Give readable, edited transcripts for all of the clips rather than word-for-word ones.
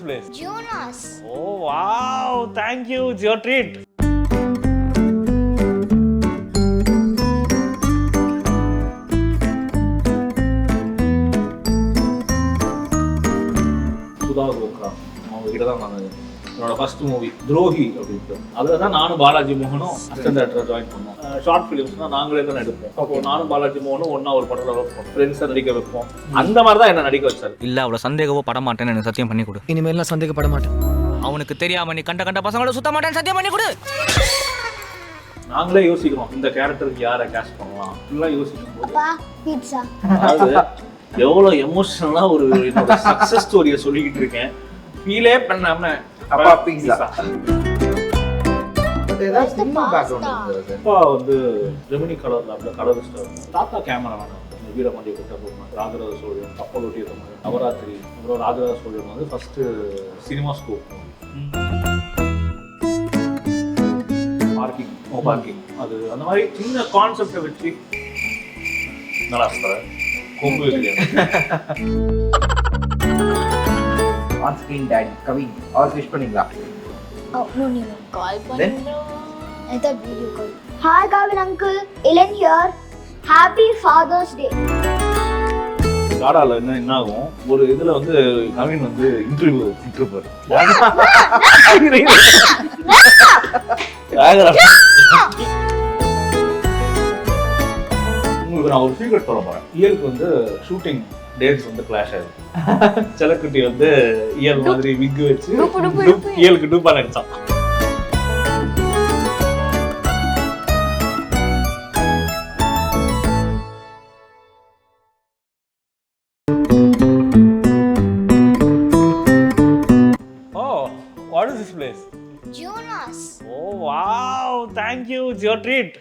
place? Jonas. Oh wow, thank you. It's your treat. Sudha Gogra அவங்க கிட்ட தான் நான் என்னோட ஃபர்ஸ்ட் மூவி துரோகி அப்படின்ட்டு அதில் தான் நானும் பாலாஜி மோகனும் அசிஸ்டன்ட் டைரக்டராக ஜாயின் பண்ணோம். ஷார்ட் ஃபிலிம்ஸ்னால் நாங்களே தான் எடுப்போம். அப்போ நானும் பாலாஜி மோகனும் ஒன்றா ஒரு படத்தில் வைப்போம், ஃப்ரெண்ட்ஸை நடிக்க வைப்போம். அந்த மாதிரி தான் என்ன நடிக்க வச்சார். இல்லை அவ்வளோ சந்தேகமோ பட மாட்டேன்னு எனக்கு சத்தியம் பண்ணி கொடு. இனிமேலாம் சந்தேகப்பட மாட்டேன். அவனுக்கு தெரியாம நீ கண்ட பசங்களோட சுத்த மாட்டேன்னு சத்தியம் பண்ணி கொடு. நாங்களே யோசிக்கிறோம் இந்த கேரக்டருக்கு யாரை கேஸ்ட் பண்ணலாம் இப்படிலாம் யோசிக்கும் போது அப்பா பீட்சா. அதாவது எவ்வளோ எமோஷனலாக ஒரு என்னோட சக்ஸஸ் ஸ்டோரியை சொல்லிக்கிட்டு இருக்கேன், ஃபீலே பண்ணாம அப்பா பீட்சா. ஏதாவது சினிமா பேக்ரவுண்ட் இருந்தது. அப்பா வந்து ரெமினி கலர் லேப்ல கலரிஸ்டாக இருக்கும். தாத்தா கேமரா வேணும். வீரபாண்டிய கட்டபொம்மன், ராஜராஜ சோழன், கப்பலோட்டிய தமிழன், நவராத்திரி, அப்புறம் ராஜராஜ சோழன் வந்து ஃபர்ஸ்ட் சினிமா ஸ்கோப் பார்க்கிங் அது அந்த மாதிரி சின்ன கான்செப்டை வச்சு நல்லா சார் கொம்பு ஆன் ஸ்கிரீன் டாடி கவின் அவர் விஷ் பண்ணீங்களா? Oh, no, call panna. I thought video call. Hi, Kavin uncle. Ellen here. Happy Father's Day. காடால என்ன ஆகும், ஒரு இதுல வந்து நவீன் வந்து இன்டர்வியூ விட்டுருப்பாரு. உங்களுக்கு நான் ஒரு சீக்ரெட் சொல்ல போறேன். இயலுக்கு வந்து ஷூட்டிங் டேட்ஸ் வந்து கிளாஷ் ஆகுது. செலக்குட்டி வந்து இயல் மாதிரி விக் வச்சு இயலுக்கு டூப்பா நடிச்சான். Oh, what is this place? Jonas. Oh wow, thank you. It's your treat.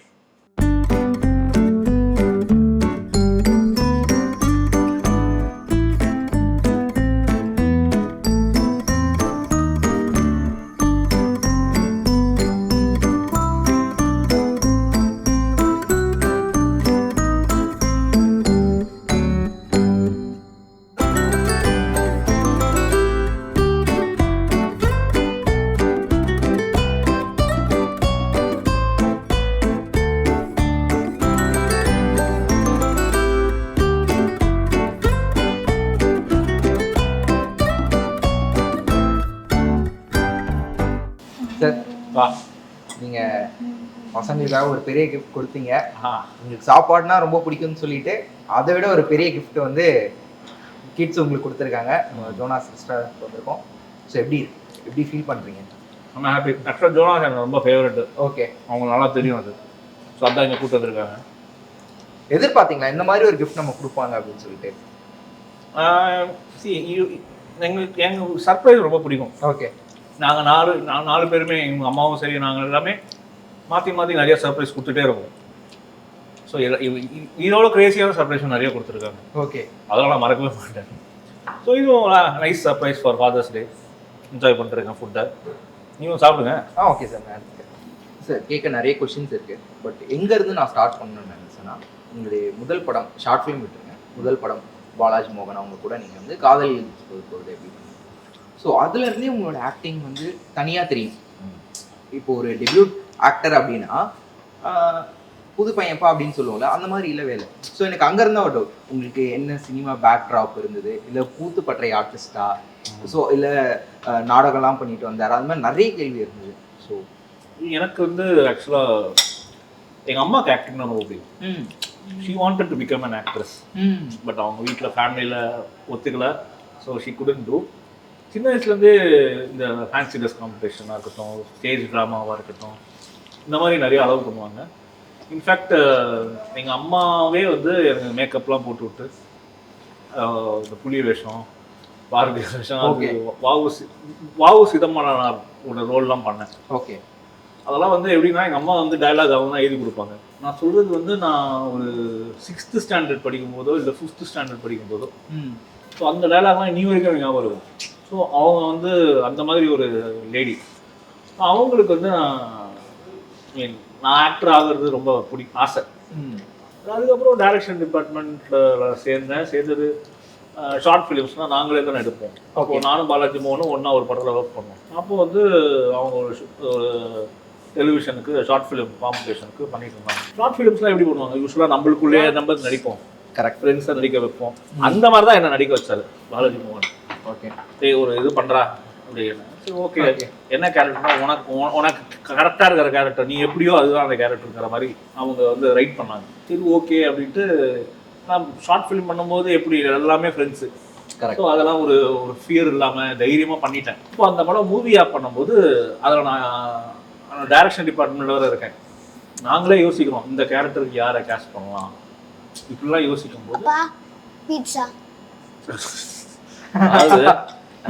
Sir வா. நீங்க பசங்களுக்காக ஒரு பெரிய கிஃப்ட் கொடுத்தீங்க. ஆ. உங்களுக்கு சாப்பாடுனா ரொம்ப பிடிக்கும்னு சொல்லிட்டு அதை விட ஒரு பெரிய கிஃப்ட் வந்து கிட்ஸ் உங்களுக்கு கொடுத்துருக்காங்க. ஜோனாஸ் ரெஸ்டாரண்ட் வந்திருக்கோம். ஸோ எப்படி ஃபீல் பண்ணுறீங்க? I'm happy. ஆக்சுவலாக ஜோனாஸ் எனக்கு ரொம்ப ஃபேவரட். ஓகே, அவங்க நல்லா தெரியும் அது. ஸோ அதான் இங்கே கூட்டு வந்திருக்காங்க. எதிர்பார்த்தீங்களா இந்த மாதிரி ஒரு கிஃப்ட் நம்ம கொடுப்பாங்க அப்படின்னு சொல்லிட்டு? எங்களுக்கு சர்ப்ரைஸ் ரொம்ப பிடிக்கும். ஓகே, நாங்கள் நாலு பேருமே எங்கள் அம்மாவும் சரி நாங்கள் எல்லாமே மாற்றி நிறைய சர்ப்ரைஸ் கொடுத்துட்டே இருக்கோம். ஸோ இதோட கிரேசியான சர்ப்ரைஸ் நிறைய கொடுத்துருக்காங்க. ஓகே, அதெல்லாம் நான் மறக்கவே மாட்டேன். ஸோ இதுவும் nice surprise for Father's Day. Enjoy பண்ணிருக்கேன் ஃபுட்டை. நீங்களும் சாப்பிடுங்க. Okay sir. நான் சார் கேட்க நிறைய கொஷின்ஸ் இருக்குது. பட் எங்கேருந்து நான் ஸ்டார்ட் பண்ணணும்னு நினச்சேன்னா, உங்களுடைய முதல் படம் ஷார்ட் ஃபிலிம் விட்டுருங்க. முதல் படம் பாலாஜி மோகன் அவங்க கூட நீங்கள் வந்து காதல் போகிறது எப்படி? ஸோ அதுலேருந்தே உங்களோட ஆக்டிங் வந்து தனியாக தெரியும். இப்போ ஒரு டெபியூட் ஆக்டர் அப்படின்னா புது பையன்ப்பா அப்படின்னு சொல்லுவோம்ல, அந்த மாதிரி இல்லவே இல்லை. ஸோ எனக்கு அங்கேருந்தா ஒரு டவுட், உங்களுக்கு என்ன சினிமா பேக் ட்ராப் இருந்தது? இல்லை கூத்து பற்றை ஆர்டிஸ்டா? ஸோ இல்லை நாடகம்லாம் பண்ணிட்டு வந்தார்? அந்த மாதிரி நிறைய கேள்வி இருந்தது. ஸோ எனக்கு வந்து ஆக்சுவலாக எங்கள் அம்மாவுக்கு ஆக்டிங் தான் ரொம்ப பிடிக்கும். She wanted to become an actress. But அவங்க வீட்டில் ஃபேமிலியில் ஒத்துக்கலை. So she couldn't do. சின்ன வயசுலேருந்தே இந்த ஃபேன்சி ட்ரெஸ் காம்படிஷனாக இருக்கட்டும், ஸ்டேஜ் ட்ராமாவாக இருக்கட்டும், இந்த மாதிரி நிறைய அலோவ் பண்ணுவாங்க. இன்ஃபேக்ட் எங்கள் அம்மாவே வந்து எனக்கு மேக்கப்லாம் போட்டு விட்டு இந்த புலி வேஷம், பாரதி வேஷம், வாவு சிதம்பரனாரோட ரோல்லாம் பண்ணேன். ஓகே, அதெல்லாம் வந்து எப்படின்னா எங்கள் அம்மா வந்து டயலாக் அவங்க தான் எழுதி கொடுப்பாங்க. நான் சொல்கிறது வந்து நான் ஒரு 6th ஸ்டாண்டர்ட் படிக்கும்போதோ இல்லை 5th ஸ்டாண்டர்ட் படிக்கும்போதோ, ஸோ அந்த டயலாக்லாம் இனி வரைக்கும் எனக்கு ஞாபகம் இருக்கும். ஸோ அவங்க வந்து அந்த மாதிரி ஒரு லேடி. அவங்களுக்கு வந்து நான் ஆக்டர் ஆகிறது ரொம்ப ஆசை. அதுக்கப்புறம் டைரக்ஷன் டிபார்ட்மெண்ட்டில் சேர்ந்தது ஷார்ட் ஃபிலிம்ஸ்னால் நாங்களே தான் எடுப்போம். அப்போ நானும் பாலாஜி மோகனும் ஒன்றா ஒரு படத்தில் ஒர்க் பண்ணோம். அப்போ வந்து அவங்க ஒரு டெலிவிஷனுக்கு ஷார்ட் ஃபிலிம் காம்படிஷனுக்கு பண்ணிட்டு இருந்தாங்க. ஷார்ட் ஃபிலிம்ஸ்லாம் எப்படி பண்ணுவாங்க, யூஸ்வலாக நம்மளுக்குள்ளேயே நம்ம நடிப்போம், கரெக்ட், ஃப்ரெண்ட்ஸை நடிக்க வைப்போம். அந்த மாதிரி தான் என்ன நடிக்க வச்சாரு பாலாஜி மோகன். ஓகே, சரி ஒரு இது பண்ணுறா அப்படின்னு. சரி ஓகே, என்ன கேரக்டர்னா உனக்கு கரெக்டாக இருக்கிற கேரக்டர், நீ எப்படியோ அதுதான் அந்த கேரக்டருங்கிற மாதிரி அவங்க வந்து ரைட் பண்ணாங்க. சரி ஓகே அப்படின்ட்டு நான் ஷார்ட் ஃபிலிம் பண்ணும்போது எப்படி எல்லாமே ஃப்ரெண்ட்ஸு. ஸோ அதெல்லாம் ஒரு ஃபியர் இல்லாமல் தைரியமாக பண்ணிட்டேன். இப்போ அந்த படம் மூவியாக பண்ணும்போது அதில் நான் டைரக்ஷன் டிபார்ட்மெண்ட்டில் வர இருக்கேன். நாங்களே யோசிக்கிறோம் இந்த கேரக்டருக்கு யாரை கேஸ்ட் பண்ணலாம் இப்படிலாம் யோசிக்கும் போது அதாவது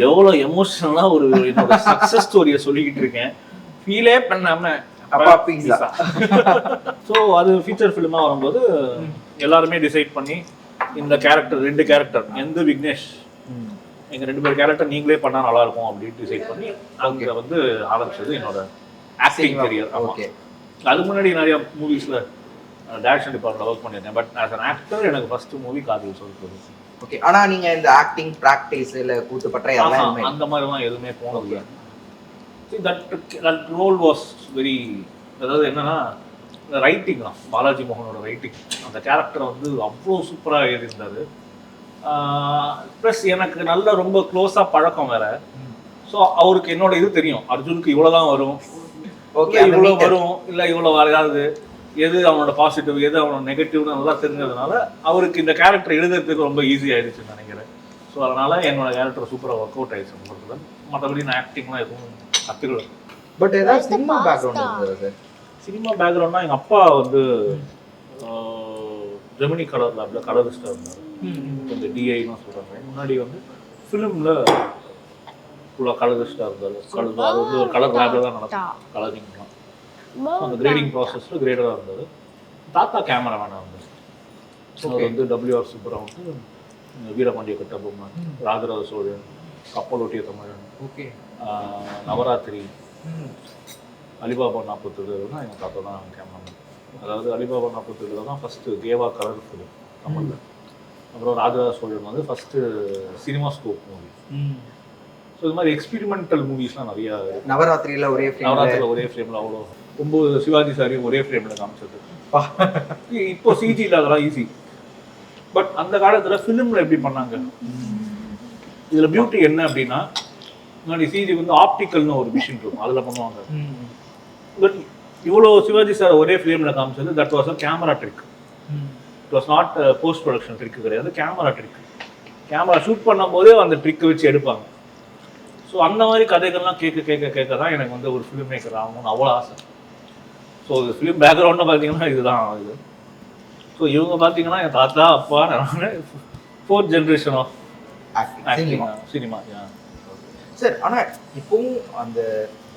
எவ்வளோ எமோஷனலாக ஒரு என்னோட சக்ஸஸ் ஸ்டோரியை சொல்லிக்கிட்டு இருக்கேன், ஃபீலே பண்ணாமல் அப்பா பீஸா. ஸோ அது ஃபீச்சர் ஃபிலிமாக வரும்போது எல்லாருமே டிசைட் பண்ணி இந்த கேரக்டர் 2 கேரக்டர் எந்த விக்னேஷ் எங்கள் 2 பேர் கேரக்டர் நீங்களே பண்ணால் நல்லாயிருக்கும் அப்படின்னு டிசைட் பண்ணி அங்கே வந்து ஆரம்பிச்சது என்னோட ஆக்டிங் கரியர். ஓகே, அதுக்கு முன்னாடி நிறைய மூவிஸில் டைரக்ஷன் டிபார்ட்மெண்ட்டில் ஒர்க் பண்ணியிருந்தேன். பட் ஆஸ் அன் ஆக்டர் எனக்கு ஃபர்ஸ்ட் மூவி காதல் சொல்றது. ஓகே, ஆனால் நீங்கள் இந்த ஆக்டிங் ப்ராக்டிஸ் இல்லை கூத்துப்பற்ற எல்லாம் அந்த மாதிரிலாம் எதுவுமே போனது. தட் ரோல் வாஸ் வெரி, அதாவது என்னன்னா ரைட்டிங் தான், பாலாஜி மோகனோட ரைட்டிங். அந்த கேரக்டரை வந்து அவ்வளோ சூப்பராக எழுதியிருந்தாரு. ப்ளஸ் எனக்கு நல்ல ரொம்ப க்ளோஸாக பழக்கம் வேற. ஸோ அவருக்கு என்னோட இது தெரியும், அர்ஜுனுக்கு இவ்வளோதான் வரும், ஓகே இவ்வளோ வரும், இல்லை இவ்வளோ வராது, எது அவனோட பாசிட்டிவ் எது அவனோட நெகட்டிவ்னு நல்லா தெரிஞ்சதுனால அவருக்கு இந்த கேரக்டர் எழுதுறதுக்கு ரொம்ப ஈஸியாகிடுச்சுன்னு நினைக்கிறேன். ஸோ அதனால் என்னோட கேரக்டர் சூப்பராக ஒர்க் அவுட் ஆகிடுச்சு. மற்றபடி நான் ஆக்டிங்லாம் எதுவும் கற்றுக்கல. பட் ஏதாவது சினிமா பேக்ரவுண்ட் இருந்தது சார்? சினிமா பேக்ரவுண்ட்னா எங்கள் அப்பா வந்து ஜெமினி கலர் லேபில் கலரிஸ்டாக இருந்தார். கொஞ்சம் டிஐன்னு சொல்கிறாங்க. முன்னாடி வந்து ஃபிலிமில் ஃபுல்லாக கலரிஸ்டாக இருந்தார். அது வந்து ஒரு கலர் லேபில் தான் நடக்கும் கலரிங்லாம். அந்த கிரேடிங் ப்ராசஸில் கிரேடராக இருந்தார். தாத்தா கேமராமேனாக இருந்தார். ஸோ அது வந்து WR சுப்பராவன், வீரபாண்டிய கட்டபொம்மன், ராஜராஜ சோழன், கப்பலோட்டிய தமிழன், ஓகே, நவராத்திரி, அலிபாபா 47 தான் எங்கள் தாத்தா தான் கேமராமேன். அதாவது அலிபாபா 47 தான் ஃபஸ்ட்டு தேவா கலர் ஃபிலிம் தமிழில். அப்புறம் ராஜராஜ சோழன் வந்து first cinema scope movie. So இது மாதிரி எக்ஸ்பெரிமெண்டல் மூவிஸ்லாம் நிறையா. நவராத்திரியில் ஒரே ஃப்ரேமில் அவ்வளோ 9 சிவாஜி சாரியும் ஒரே ஃப்ரேமில் காமிச்சது. இப்போ சிஜியில் அதெல்லாம் ஈஸி. பட் அந்த காலத்தில் ஃபிலிமில் எப்படி பண்ணாங்க, இதில் பியூட்டி என்ன அப்படின்னா, முன்னாடி சிஜி வந்து ஆப்டிக்கல்னு ஒரு மிஷின் இருக்கும், அதில் பண்ணுவாங்க. பட் இவ்வளோ சிவாஜி சார் ஒரே ஃபிலிமில் காமிச்சது, that was a camera trick. It was not post production trick கிடையாது, கேமரா ட்ரிக். கேமரா ஷூட் பண்ணும் போதே அந்த ட்ரிக்கை வச்சு எடுப்பாங்க. ஸோ அந்த மாதிரி கதைகள்லாம் கேட்க தான் எனக்கு வந்து ஒரு ஃபிலிம் மேக்கர் ஆகணும்னு அவ்வளோ ஆசை. ஸோ ஃபிலிம் பேக்ரவுண்டு பார்த்தீங்கன்னா இதுதான் இது. ஸோ இவங்க பார்த்தீங்கன்னா என் தாத்தா அப்பா 4th generation of cinema sir. ஆனால் இப்போவும் அந்த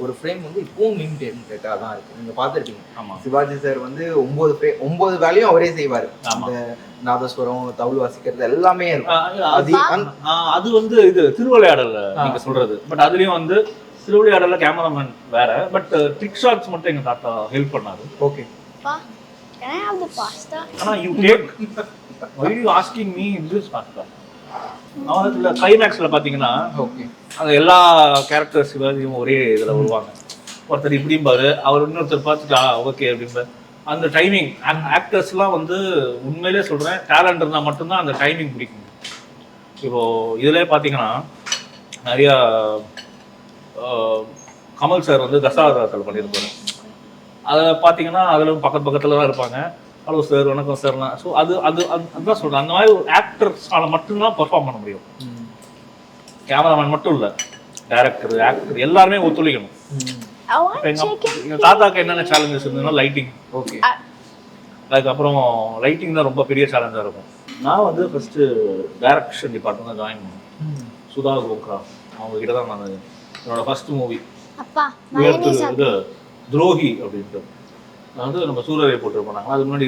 ஒரு ஃப்ரேம் வந்து இப்போவும் லிமிட்டடாக தான் இருக்குது. நீங்கள் பார்த்துருப்பீங்க. ஆமாம், சிவாஜி சார் வந்து 9 வேலையும் அவரே செய்வார். அந்த நாதஸ்வரம், தவுள் வாசிக்கிறது எல்லாமே இருக்கும். அது வந்து இது திருவிளையாடல் நீங்கள் சொல்கிறது. பட் அதுலேயும் வந்து திருவிளையாடலில் கேமராமேன் வேற, பட் ட்ரிக் ஷாட்ஸ் மட்டும் எங்கள் தாத்தா ஹெல்ப் பண்ணாரு. ஓகே, ஆனால் you take why are you asking me this pasta? நாவலத்துல கிளைமேக்ஸில் பார்த்தீங்கன்னா ஓகே, அந்த எல்லா கேரக்டர் சிவாஜியும் ஒரே இதில் வருவாங்க. ஒருத்தர் இப்படிம்பாரு, அவர் இன்னொருத்தர் பார்த்துட்டா ஓகே அப்படிம்பாரு. அந்த டைமிங் ஆக்டர்ஸ்லாம் வந்து உண்மையிலே சொல்கிறேன், டேலண்ட் இருந்தால் மட்டும்தான் அந்த டைமிங் பிடிக்கும். இப்போது இதிலே பார்த்தீங்கன்னா நிறையா கமல் சார் வந்து தசாவதாரத்தில் பண்ணியிருப்பாரு. அதில் பார்த்தீங்கன்னா அதில் பக்கத்தில் தான் இருப்பாங்க. ஹலோ சார், வணக்கம் சார்லாம். ஸோ அதுதான் சொல்கிறேன், அந்த மாதிரி ஒரு ஆக்டர்ஸால் மட்டும்தான் பெர்ஃபார்ம் பண்ண முடியும். கேமராமேன் மட்டும் இல்லை, டைரக்டர், ஆக்டர் எல்லாருமே ஒத்துழைக்கணும். எங்கள் தாத்தாக்கு என்னென்ன சேலஞ்சஸ் இருந்ததுன்னா லைட்டிங். ஓகே, அதுக்கப்புறம் லைட்டிங் தான் ரொம்ப பெரிய சேலஞ்சாக இருக்கும். நான் வந்து ஃபஸ்ட்டு டைரக்ஷன் டிபார்ட்மெண்ட் தான் ஜாயின் பண்ணேன். சுதா கோக்ரா அவங்க கிட்ட தான் நான் என்னோட ஃபர்ஸ்ட் மூவி இது துரோகி அப்படின்ட்டு வந்து நம்ம சூரரை போட்டு போனாங்க. அது முன்னாடி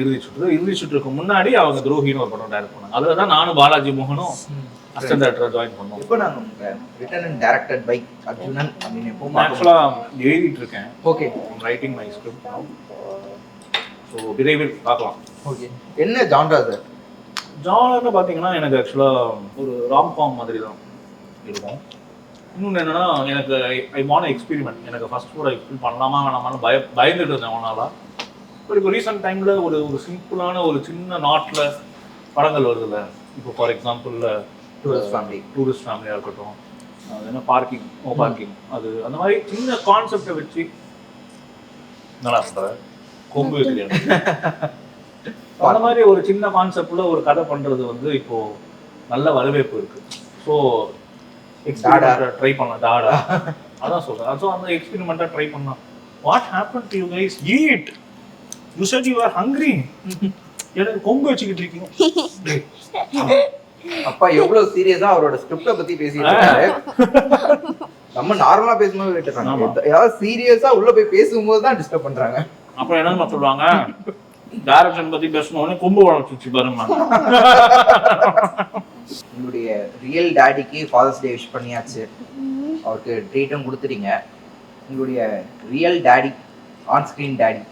இறுதி சுற்றுக்கு முன்னாடி அவங்க துரோகின்னு ஒரு படம் டைரக்ட் பண்ணாங்க. அதில் தான் நானும் பாலாஜி மோகனும் அசிஸ்டன்ட் டைரக்டராக ஜாயின் பண்ணோம். இப்போ நாங்கள் written and directed by Arjunan அப்படின்னு எப்போ ஆக்சுவலாக எழுதிட்டு இருக்கேன். Okay, writing my script. So விரைவில் பார்க்கலாம். ஓகே, என்ன ஜான்ரா சார்? ஜானர்னு பார்த்தீங்கன்னா எனக்கு ஆக்சுவலாக ஒரு ராம்காம் மாதிரி தான் இருக்கும். இன்னொன்று என்னென்னா எனக்கு ஐ வாண்ட் எக்ஸ்பீரிமெண்ட். எனக்கு ஃபர்ஸ்ட் கூட எக்ஸ்பீரியன் பண்ணலாமா வேணாமான்னு பயந்துட்டு இருந்தேன் அவனால. பட் இப்போ ரீசெண்ட் டைமில் ஒரு சிம்பிளான ஒரு சின்ன நாட்டில் படங்கள் வருதுல்ல. இப்போ ஃபார் எக்ஸாம்பிள் டூரிஸ்ட் ஃபேமிலியாக இருக்கட்டும், அது என்ன பார்க்கிங் அது அந்த மாதிரி சின்ன கான்செப்டை வச்சு நல்லா சொல்கிறேன் கொம்பு தெரியாது அந்த மாதிரி ஒரு சின்ன கான்செப்ட்ல ஒரு கதை பண்றது வந்து இப்போ நல்ல வரவேற்பு இருக்கு. ஸோ எக்ஸ்பெரிமெண்ட்டை ட்ரை பண்ணலாம். டாடா அதான் சொல்றேன். ஸோ அந்த எக்ஸ்பெரிமெண்ட்டை ட்ரை பண்ணலாம். What happen to you guys? Eat. You said you are hungry. எனக்கு கொம்பு வச்சுக்கிட்டு இருக்கீங்க. அப்பா எவ்வளவு சீரியஸா அவரோட ஸ்கிரிப்ட பத்தி பேசிட்டு இருக்காரு. நம்ம நார்மலா பேசும்போது விட்டுறாங்க. ஏதாவது சீரியஸா உள்ள போய் பேசும்போது தான் டிஸ்டர்ப் பண்றாங்க. அப்புறம் என்ன சொல்லுவாங்க, டைரக்ஷன் பத்தி பேசணும்னே கொம்பு வளர்ச்சி பாருங்க. உங்களுடைய ரியல் டாடிக்கு ஃபாதர்ஸ் டே விஷ் பண்ணியாச்சு, அவருக்கு ட்ரீட்டும் கொடுத்துட்டீங்க. உங்களுடைய real daddy, on screen daddy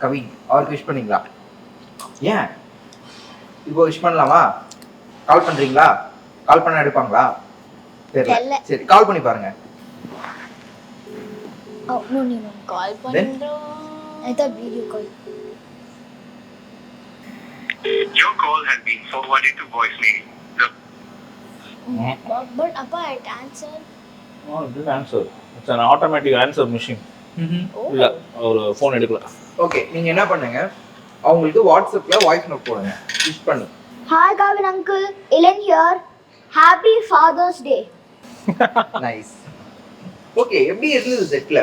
Kavin, அவருக்கு விஷ் பண்ணீங்களா? ஏன் இப்போ விஷ் பண்ணலாமா? கால் பண்றீங்களா? கால் பண்ண எடுப்பாங்களா? தெரியல. சரி, கால் பண்ணி பாருங்க. Oh, no, call பண்றோம். I thought video call. Your call has been forwarded to voicemail. But Appa, it answered. No, it didn't answer. It's an automatic answer machine. இல்ல ஒரு ஃபோன் எடுக்கல. ஓகே, நீங்க என்ன பண்ணுங்க, அவங்களுக்கு வாட்ஸ்அப்ல வாய்ஸ் நோட் போடுங்க விஷ் பண்ணி. Hi Gavin uncle, Ellen here. Happy Father's Day. Nice. Okay, எப்படி இருந்தது செட்ல?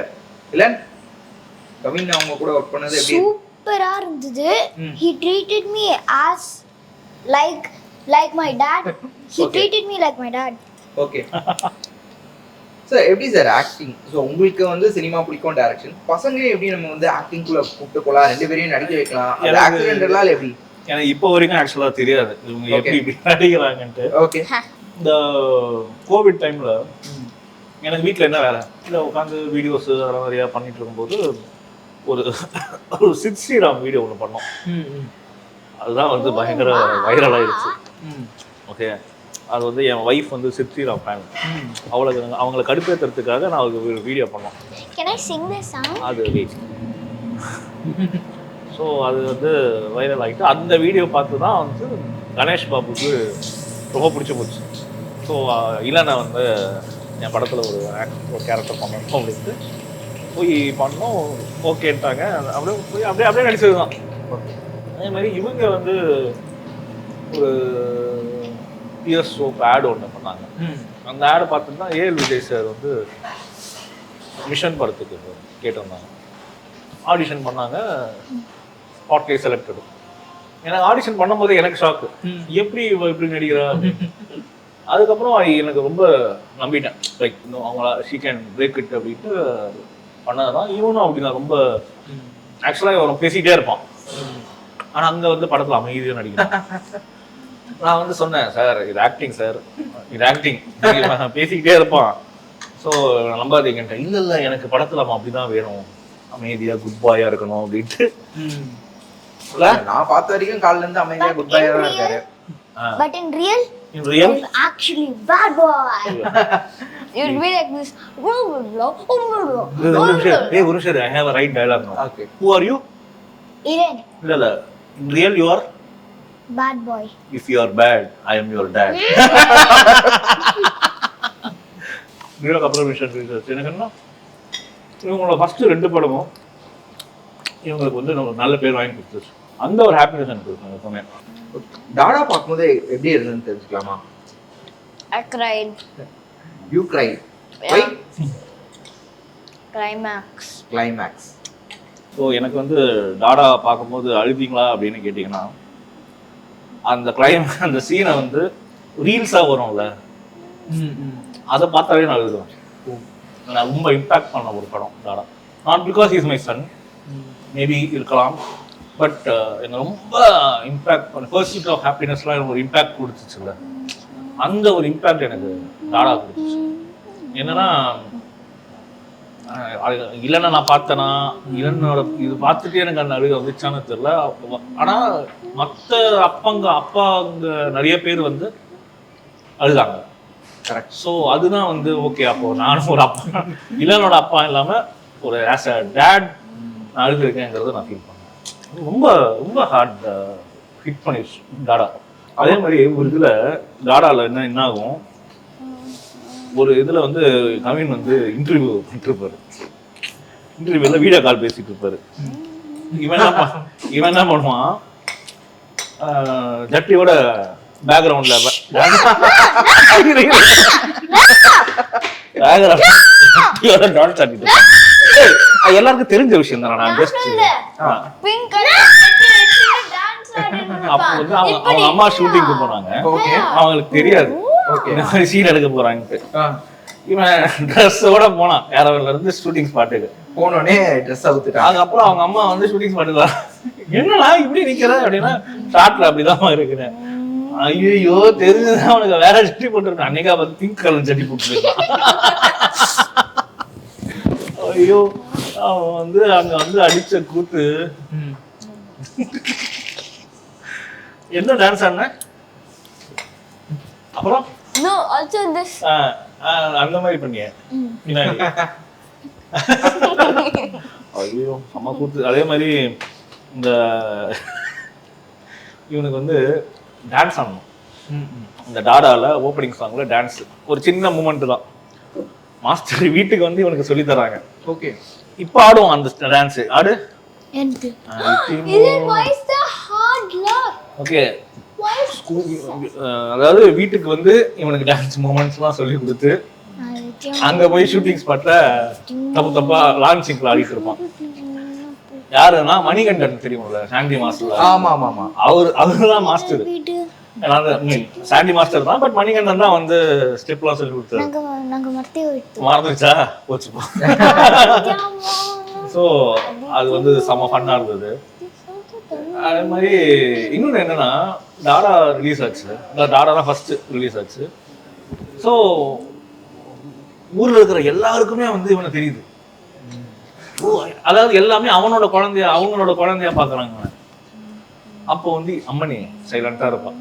இல்லன் கவின் அவங்க கூட வர்க் பண்ணது எப்படி? சூப்பரா இருந்தது. He treated me as like my dad. He treated me like my dad. Okay. Sir எப்படி சார் ஆக்டிங்? ஸோ உங்களுக்கு வந்து சினிமா பிடிக்கும், டைரக்ஷன். பசங்க எப்படி நம்ம வந்து ஆக்டிங்குள்ள கூப்பிட்டு போகலாம், ரெண்டு பேரையும் நடிக்க வைக்கலாம், அது ஆக்சிடென்டலால் எப்படி? எனக்கு இப்போ வரைக்கும் ஆக்சுவலாக தெரியாது இவங்க எப்படி இப்படி நடிக்கிறாங்கன்ட்டு. ஓகே. இந்த கோவிட் டைமில் எனக்கு வீட்டில் என்ன வேலை இல்லை, உட்காந்து வீடியோஸ் அதெல்லாம் நிறையா பண்ணிட்டு இருக்கும்போது ஒரு சித் ஸ்ரீராம் வீடியோ ஒன்று பண்ணோம். அதுதான் வந்து பயங்கர வைரல் ஆயிடுச்சு. ஓகே, அது வந்து என் ஒய்ஃப் வந்து சித் ஸ்ரீராம் ஃபேன். அவங்களை கடுப்பேற்றுறதுக்காக நான் ஒரு வீடியோ பண்ணோம். Can I sing this song? அது ஸோ அது வந்து வைரல் ஆகிட்டு அந்த வீடியோ பார்த்து தான் வந்து கணேஷ் பாபுக்கு ரொம்ப பிடிச்சி போச்சு. ஸோ இல்லைன்னா வந்து என் படத்தில் ஒரு கேரக்டர் பண்ணணும் அப்படின்ட்டு போய் பண்ணோம். ஓகேன்ட்டாங்க. அப்படியே நடிச்சது தான். அதே மாதிரி இவங்க வந்து ஒரு பிஎஸ் சோப் ஆட் ஒன்று பண்ணாங்க. அந்த ஆடை பார்த்துட்டு தான் ஏஎல் விஜய் சார் வந்து மிஷன் படத்துக்கு கேட்டிருந்தாங்க. ஆடிஷன் பண்ணாங்க, ஸ்பாட்லே செலக்டடு. எனக்கு ஆடிஷன் பண்ணும்போது எனக்கு ஷாக்கு, எப்படி நடிக்கிறா. அதுக்கப்புறம் எனக்கு ரொம்ப நம்பிட்டேன். லைக் இன்னும் அவங்கள ஷீ கேன் பிரேக் இட் அப்படின்ட்டு பண்ணதான். இவனும் அப்படிதான் ரொம்ப ஆக்சுவலாக இவன் பேசிக்கிட்டே இருப்பான். ஆனால் அங்கே வந்து படத்தில் அமைதியாக நடிக்கிறான். நான் வந்து சொன்னேன், சார் இது ஆக்டிங் சார், இது ஆக்டிங், பேசிக்கிட்டே இருப்பான், ஸோ நம்பாதீங்கன்ட்டு. இல்லை எனக்கு படத்தில் அவன் அப்படிதான் வேணும், அமைதியா குட் பாயா இருக்கணும் அப்படின்ட்டு. நான் பார்த்த வரைக்கும் காலைல இருந்து அமைதியா குட் பாயா தான் இருக்காரு. But in real he's actually bad boy. You'll be like this. Hey Urushar, I have a right dialogue now. Okay. Who are you? Eren. இல்ல in real you are Bad boy. if you are bad I am your dad. நீங்க அப்புறம் விஷயம் எனக்கு என்ன, இவங்களோட first 2 படமும் இவங்களுக்கு வந்து நல்ல பேர் வாங்கி கொடுத்துச்சு. அந்த ஒரு ஹாப்பினஸ் எனக்கு இருக்கு எப்பவுமே. டாடா பார்க்கும்போது எப்படி இருந்ததுன்னு தெரிஞ்சுக்கலாமா? I cried. You cried. Yeah. Why? Climax. So எனக்கு வந்து டாடா பார்க்கும்போது அழுதிங்களா அப்படின்னு கேட்டிங்கன்னா, அந்த சீனை வந்து ரீல்ஸாக வரும்ல, அதை பார்த்தாலே நான் எழுதுவேன். நான் ரொம்ப இம்பேக்ட் பண்ண ஒரு படம் Tata. Not because is my son, maybe இருக்கலாம், பட் எனக்கு ரொம்ப இம்பேக்ட் பண்ண பர்சூட் ஆஃப் ஹாப்பினஸ்லாம் எனக்கு ஒரு இம்பேக்ட் கொடுத்துச்சுல்ல, அந்த ஒரு இம்பேக்ட் எனக்கு டாடா கொடுத்துச்சு. என்னன்னா இல்லைன்னா நான் பார்த்தேனா இல்லைன்னோட இது பார்த்துட்டு எனக்கு அந்த அழுகை வந்துச்சான்னு தெரியல. ஆனால் மற்ற அப்பாங்க நிறைய பேர் வந்து அழுதாங்க. கரெக்ட். ஸோ அதுதான் வந்து ஓகே, அப்போ நானும் ஒரு அப்பா இல்லைனோட அப்பா இல்லாமல் ஒரு ஆஸ் அ டேட் நான் அழுதுருக்கேங்கிறத நான் ஃபீல் பண்ணேன். ரொம்ப ரொம்ப ஹார்ட் ஹிட் பண்ணிடுச்சு டாடா. அதே மாதிரி ஒரு இதில் டாடாவில் என்ன ஆகும், ஒரு இதில் வந்து கவின் வந்து இன்டர்வியூ பண்ணிட்டுருப்பாரு. இன்டர்வியூவில் வீடியோ கால் பேசிட்டு இருப்பாரு. இவன் என்ன பண்ணுவான், ஜட்டியோட பேக்ரவுண்ட்ல டான்ஸ் ஆடிட்டு எல்லாருக்கும் தெரிஞ்ச விஷயம் தானே. நான் ஜஸ்ட் அப்போ வந்து அவங்க அம்மா ஷூட்டிங்க்கு போனாங்க, அவங்களுக்கு தெரியாது சீன் எடுக்க போறாங்க. இவன் ட்ரெஸ்ஸோட போனான் ஏரவன்ல இருந்து ஷூட்டிங் ஸ்பாட்டுக்கு. போனோடனே ட்ரெஸ் அவுத்துட்டாங்க. அதுக்கப்புறம் அவங்க அம்மா வந்து ஷூட்டிங் ஸ்பாட்டுக்கு என்னடா இப்படி நிக்கிற அப்படின்னா, ஷார்ட்ல அப்படிதான் இருக்கிறேன். ஐயோ தெரிஞ்சுதான் அவனுக்கு வேற சட்டி போட்டுருக்கான். அன்னைக்கா பார்த்து பிங்க் கலர் சட்டி போட்டுருக்கான். ஐயோ அவன் வந்து அங்க வந்து அடிச்ச கூத்து. என்ன டான்ஸ் ஆன அப்புறம் அந்த மாதிரி பண்ணிய பின்னாடி. ஐயோ அம்மா கூத்து. அதே மாதிரி இந்த இவனுக்கு வந்து டான்ஸ் ஆடணும். இந்த டாடால ஓப்பனிங் சாங்ல டான்ஸ் ஒரு சின்ன மூமெண்ட் தான். மாஸ்டர் வீட்டுக்கு வந்து இவனுக்கு சொல்லி தராங்க. ஓகே, இப்ப ஆடுவான் அந்த டான்ஸ். ஆடு. ஓகே, அதாவது வீட்டுக்கு வந்து இவனுக்கு டான்ஸ் மூமெண்ட்ஸ்லாம் சொல்லி கொடுத்து அங்க போய் ஷூட்டிங் ஸ்பாட்ல தப்பா லான்ச்சிங்ல ஆடிட்டு இருப்பான். யாருன்னா மணிகண்டன் தெரியும்ல, சாண்டி மாஸ்டர். ஆமா ஆமா ஆமா, அவருதான் மாஸ்டர். சாண்டி மாஸ்டர் தான், பட் மணிகண்டன் தான் வந்து ஸ்டெப்லாம் சொல்லி கொடுத்தாரு. மறந்துச்சா போச்சுப்பா. ஸோ அது வந்து செம்ம ஃபன்னா இருந்தது. அதே மாதிரி இன்னொன்று என்னன்னா, டாடா ரிலீஸ் ஆச்சு. டாடா தான் ஃபர்ஸ்ட் ரிலீஸ் ஆச்சு. ஸோ ஊர்ல இருக்கிற எல்லாருக்குமே வந்து இவனை தெரியுது. அதாவது எல்லாமே அவனோட குழந்தையா பாக்குறாங்க. அப்போ வந்து அம்மனி சைலண்டா இருப்பான்.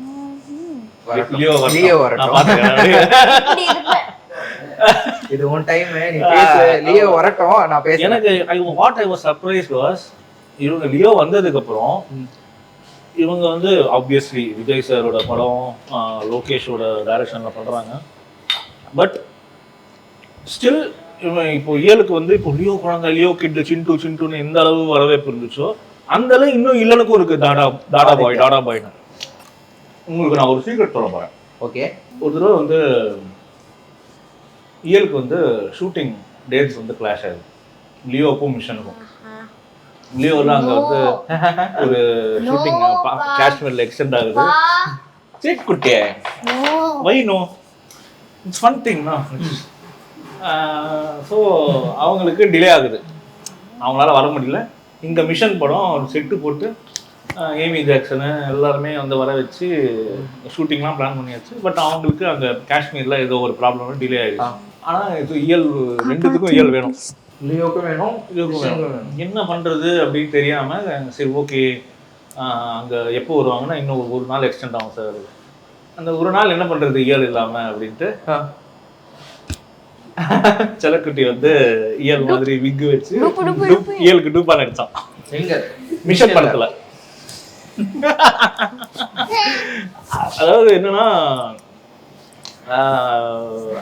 இது ஒன் டைம் நீ பேசு, லியோ வரட்டும் நான் பேசுறேன். எனக்கு what I was surprised was, இவங்க லியோ வந்ததுக்கு அப்புறம் இவங்க வந்து ஆப்வியஸ்லி விஜய் சாரோட படம், லோகேஷோட டைரக்ஷன்ல பண்றாங்க. பட் ஸ்டில் இவன் இப்போ இயலுக்கு வந்து இப்போ லியோ குழந்தை, லியோ கிட், சிண்டுன்னு எந்த அளவு வரவேற்பு இருந்துச்சோ அந்த அளவு இன்னும் இல்லனுக்கும் இருக்கு. டாடா பாய்னு. உங்களுக்கு நான் ஒரு சீக்ரெட் சொல்ல போறேன். ஓகே, ஒரு தடவை வந்து இயலுக்கு வந்து ஷூட்டிங் டேட்ஸ் வந்து கிளாஷ் ஆகுது, லியோக்கும் மிஷனுக்கும். லியோல அங்க வந்து ஒரு ஷூட்டிங் காஷ்மீர்ல எக்ஸ்டெண்ட் ஆகுது. சேட் குட்டியே why no it's fun thing no. So அவங்களுக்கு டிலே ஆகுது, அவங்களால வர முடியல. இந்த மிஷன் படம் செட்டு போட்டு ஏமி ஜாக்சனு எல்லாருமே வந்து வர வச்சு ஷூட்டிங்லாம் பிளான் பண்ணியாச்சு. பட் அவங்களுக்கு அங்கே காஷ்மீரில் ஏதோ ஒரு ப்ராப்ளம் டிலே ஆகிடுச்சு. ஆனால் இது இயல் ரெண்டுத்துக்கும் இயல் வேணும், லியோக்கும் வேணும், லியோக்கும் வேணும். என்ன பண்ணுறது அப்படின்னு தெரியாமல் சரி ஓகே அங்கே எப்போ வருவாங்கன்னா இன்னும் ஒரு நாள் எக்ஸ்டெண்ட் ஆகும் சார். அந்த ஒரு நாள் என்ன பண்ணுறது இயல் இல்லாமல் அப்படின்ட்டு செலக்குட்டி வந்து இயல் மாதிரி விக்கு வச்சு இயலுக்கு டூப்பான் அடிச்சான். எங்க மிஷன் படத்துல. அதாவது என்னன்னா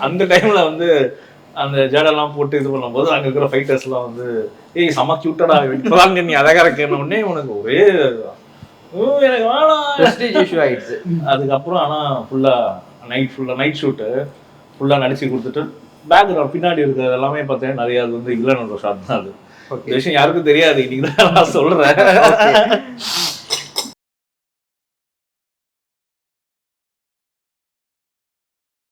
அந்த டைம்ல வந்து அந்த ஜடெல்லாம் போட்டு இது பண்ணும்போது அங்க இருக்கிற ஃபைட்டர்ஸ்லாம் வந்து ஏய் செம கியூட்டடா இப்பதாங்க நீ அழகா இருக்கேன்னு உடனே உனக்கு ஒரே எனக்கு வேணாம் ஆயிடுச்சு. அதுக்கப்புறம் ஆனா ஃபுல்லா நைட் ஷூட்டு ஃபுல்லா நடிச்சு கொடுத்துட்டு பேக்ரவுண்ட் பின்னாடி இருக்கிறது எல்லாமே பார்த்தேன் நிறைய அது வந்து இல்லைன்னு ஷாட் தான். அது விஷயம் யாருக்கும் தெரியாது, இன்னைக்கு தான் நான் சொல்றேன்.